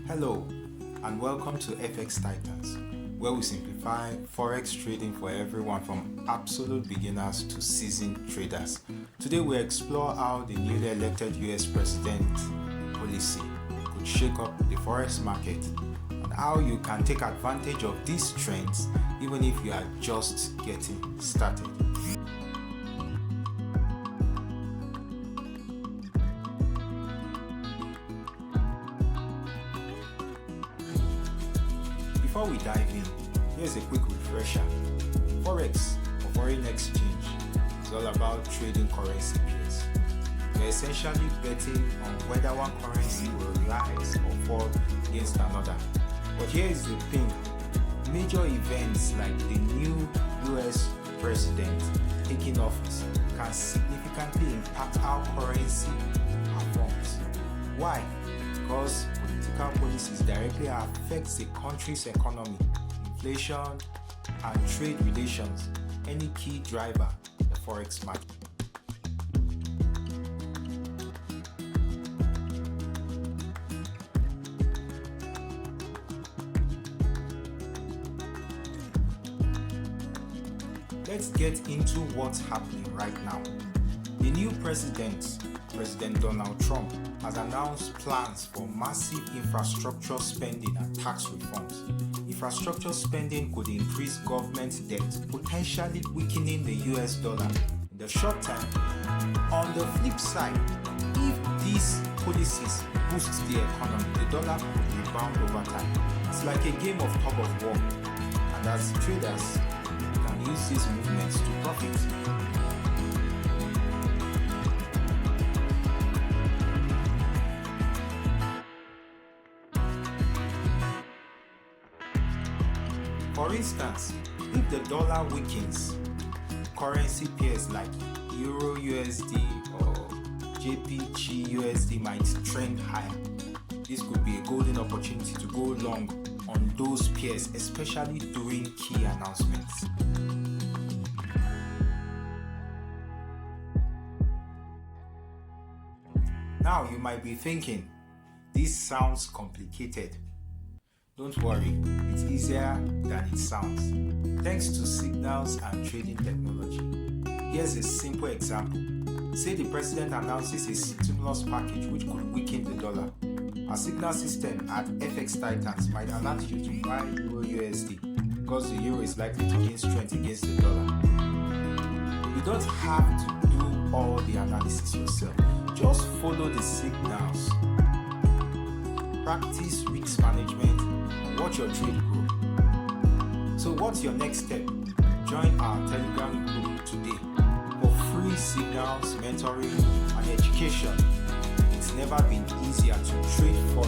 Hello, and welcome to FX Titans, where we simplify Forex trading for everyone from absolute beginners to seasoned traders. Today we explore how the newly elected US President policy could shake up the Forex market and how you can take advantage of these trends even if you are just getting started. Before we dive in, here's a quick refresher. Forex, or foreign exchange, is all about trading currency pairs. You're essentially betting on whether one currency will rise or fall against another. But here is the thing. Major events like the new US president taking office can significantly impact how currency performs. Why? Because political policies directly affects the country's economy, inflation, and trade relations, any key driver in the Forex market. Let's get into what's happening right now. The new President Donald Trump, has announced plans for massive infrastructure spending and tax reforms. Infrastructure spending could increase government debt, potentially weakening the US dollar in the short term. On the flip side, if these policies boost the economy, the dollar could rebound over time. It's like a game of tug of war, and as traders, you can use these movements to profit. For instance, if the dollar weakens, currency pairs like Euro USD or JPG USD might trend higher. This could be a golden opportunity to go long on those pairs, especially during key announcements. Now you might be thinking, this sounds complicated. Don't worry, it's easier than it sounds, thanks to signals and trading technology. Here's a simple example. Say the president announces a stimulus package which could weaken the dollar. Our signal system at FX Titans might alert you to buy Euro USD because the euro is likely to gain strength against the dollar. You don't have to do all the analysis yourself. Just follow the signals. Practice risk management and watch your trade grow. So what's your next step? Join our Telegram group today for free signals, mentoring, and education. It's never been easier to trade for